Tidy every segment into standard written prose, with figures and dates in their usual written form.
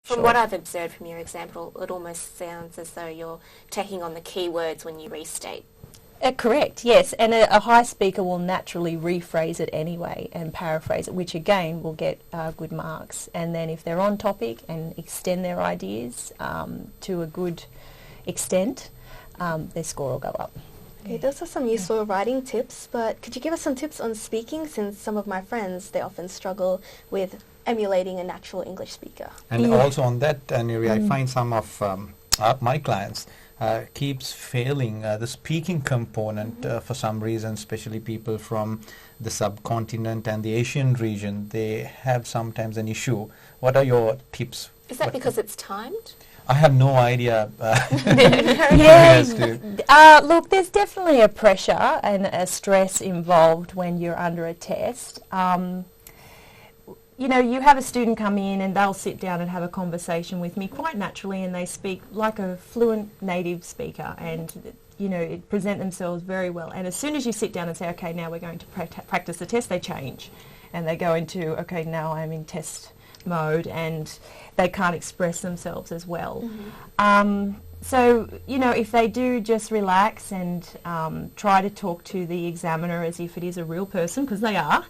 From what I've observed from your example, it almost sounds as though you're taking on the key words when you restate. Correct, yes, and a high speaker will naturally rephrase it anyway and paraphrase it, which again will get good marks. And then if they're on topic and extend their ideas to a good extent, their score will go up. Okay, those are some useful writing tips, but could you give us some tips on speaking, since some of my friends, they often struggle with emulating a natural English speaker? And also on that, Neri, I find some of my clients keeps failing the speaking component for some reason, especially people from the subcontinent and the Asian region. They have sometimes an issue. What are your tips? Is that because it's timed? I have no idea. Look, there's definitely a pressure and a stress involved when you're under a test. You know, you have a student come in and they'll sit down and have a conversation with me quite naturally, and they speak like a fluent native speaker and, you know, present themselves very well. And as soon as you sit down and say, okay, now we're going to practice the test, they change. And they go into, okay, now I'm in test mode, and they can't express themselves as well. So, you know, if they do just relax and try to talk to the examiner as if it is a real person, because they are,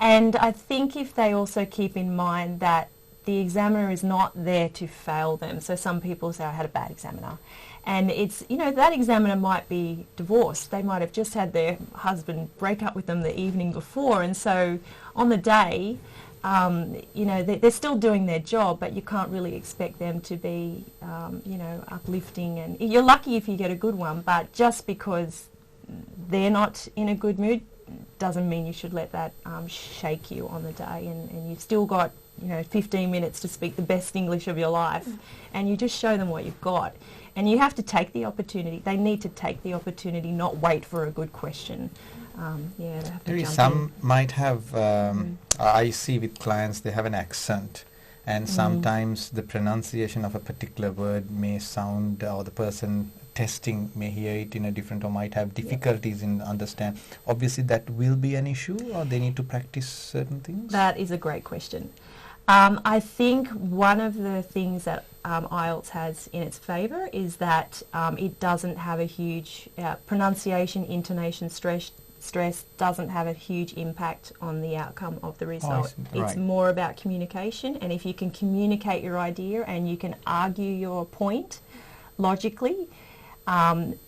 and I think if they also keep in mind that the examiner is not there to fail them. So some people say, I had a bad examiner. And it's, you know, that examiner might be divorced. They might have just had their husband break up with them the evening before. And so on the day, you know, they're still doing their job, but you can't really expect them to be, you know, uplifting. And you're lucky if you get a good one, but just because they're not in a good mood doesn't mean you should let that shake you on the day. And you've still got, you know, 15 minutes to speak the best English of your life, and you just show them what you've got. And you have to take the opportunity. They need to take the opportunity, not wait for a good question. They have to jump some in. might have, I see with clients, they have an accent, and sometimes the pronunciation of a particular word may sound, or the person testing may hear it in a different, or might have difficulties in understand. Obviously that will be an issue, or they need to practice certain things? That is a great question. I think one of the things that IELTS has in its favour is that it doesn't have a huge pronunciation, intonation, stress doesn't have a huge impact on the outcome of the result. It's more about communication, and if you can communicate your idea and you can argue your point logically and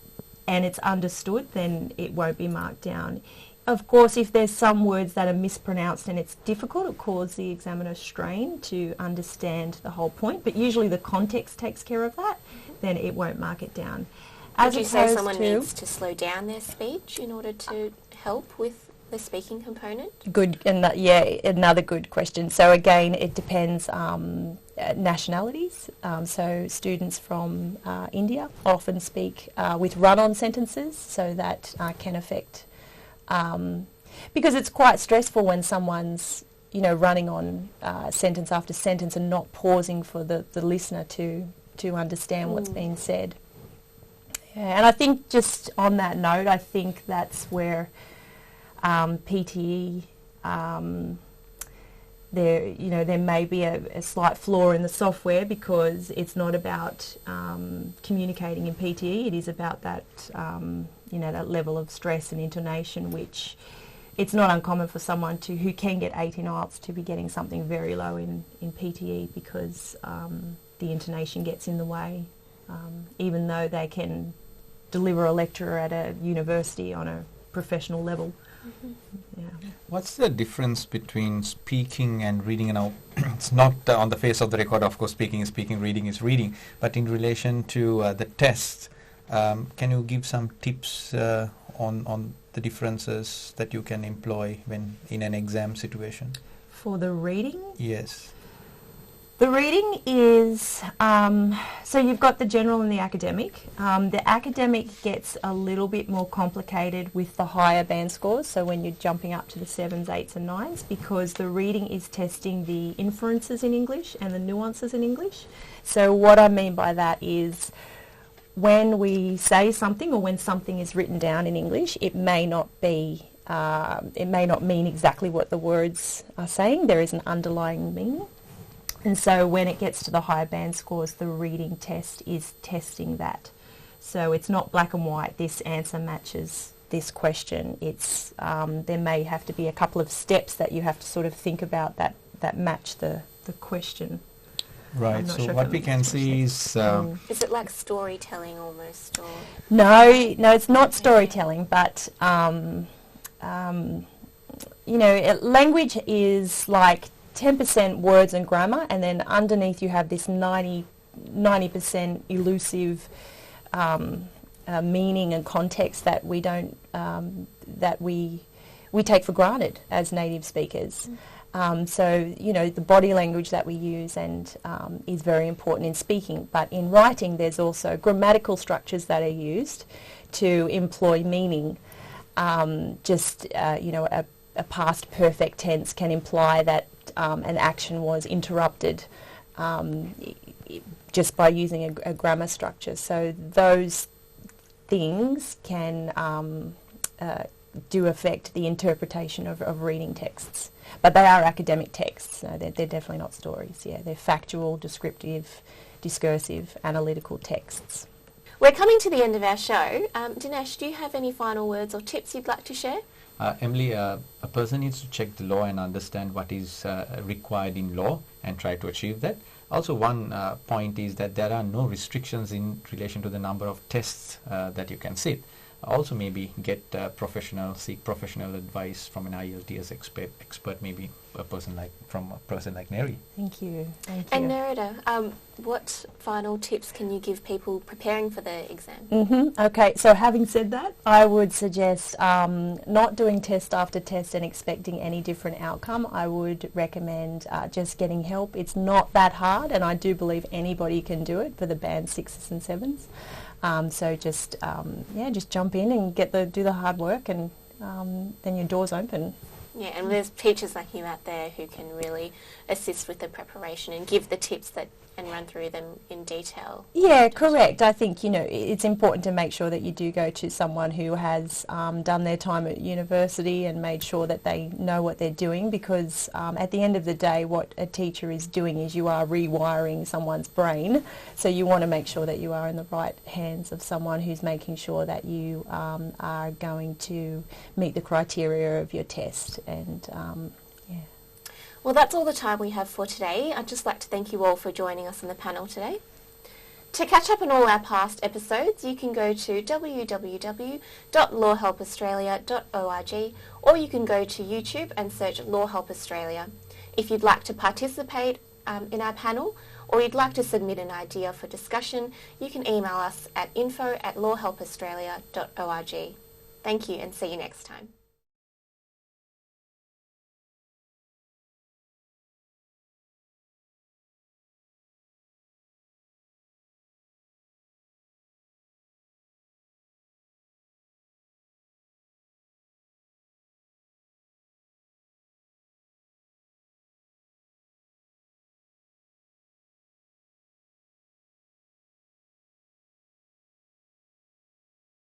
it's understood, then it won't be marked down. Of course, if there's some words that are mispronounced and it's difficult, it causes the examiner strain to understand the whole point, but usually the context takes care of that, then it won't mark it down. Would you say someone needs to slow down their speech in order to help with the speaking component? Good, and another good question. So again, it depends nationalities. So students from India often speak with run-on sentences, so that can affect. Because it's quite stressful when someone's, you know, running on sentence after sentence and not pausing for the listener to understand what's being said. Yeah, and I think just on that note, I think that's where PTE, there may be a slight flaw in the software, because it's not about communicating in PTE. It is about that, that level of stress and intonation, which it's not uncommon for someone who can get 8 in IELTS to be getting something very low in PTE, because the intonation gets in the way, even though they can deliver a lecture at a university on a professional level. What's the difference between speaking and reading? Now, it's not on the face of the record, of course, speaking is speaking, reading is reading, but in relation to the tests, can you give some tips on the differences that you can employ when in an exam situation? For the reading? Yes. The reading is, so you've got the general and the academic. The academic gets a little bit more complicated with the higher band scores, so when you're jumping up to the 7s, 8s and 9s, because the reading is testing the inferences in English and the nuances in English. So what I mean by that is, when we say something or when something is written down in English, it may not be, it may not mean exactly what the words are saying. There is an underlying meaning. And so when it gets to the higher band scores, the reading test is testing that. So it's not black and white, this answer matches this question. It's there may have to be a couple of steps that you have to sort of think about that match the question. Right, so what we can see is... Is it like storytelling almost? Or No, it's not storytelling, but language is like 10% words and grammar, and then underneath you have this 90% elusive meaning and context that we don't that we take for granted as native speakers. So the body language that we use and is very important in speaking, but in writing there's also grammatical structures that are used to employ meaning. A past perfect tense can imply that an action was interrupted just by using a grammar structure. So those things can do affect the interpretation of reading texts. But they are academic texts. No, they're definitely not stories. Yeah, they're factual, descriptive, discursive, analytical texts. We're coming to the end of our show. Dinesh, do you have any final words or tips you'd like to share? Emily, a person needs to check the law and understand what is required in law and try to achieve that. Also, one point is that there are no restrictions in relation to the number of tests that you can sit. Also, maybe seek professional advice from an IELTS expert, maybe from a person like Neri. Thank you. And Nerada, what final tips can you give people preparing for the exam? Okay, so having said that, I would suggest not doing test after test and expecting any different outcome. I would recommend just getting help. It's not that hard, and I do believe anybody can do it for the band 6s and 7s. So just jump in and do the hard work, and then your door's open. Yeah, and there's teachers like you out there who can really assist with the preparation and give the tips and run through them in detail. Yeah, correct. I think, it's important to make sure that you do go to someone who has done their time at university and made sure that they know what they're doing, because at the end of the day, what a teacher is doing is you are rewiring someone's brain. So you want to make sure that you are in the right hands of someone who's making sure that you are going to meet the criteria of your test. And Well, that's all the time we have for today. I'd just like to thank you all for joining us on the panel today. To catch up on all our past episodes, you can go to www.lawhelpaustralia.org, or you can go to YouTube and search Law Help Australia. If you'd like to participate in our panel, or you'd like to submit an idea for discussion, you can email us at info@lawhelpaustralia.org. Thank you, and see you next time.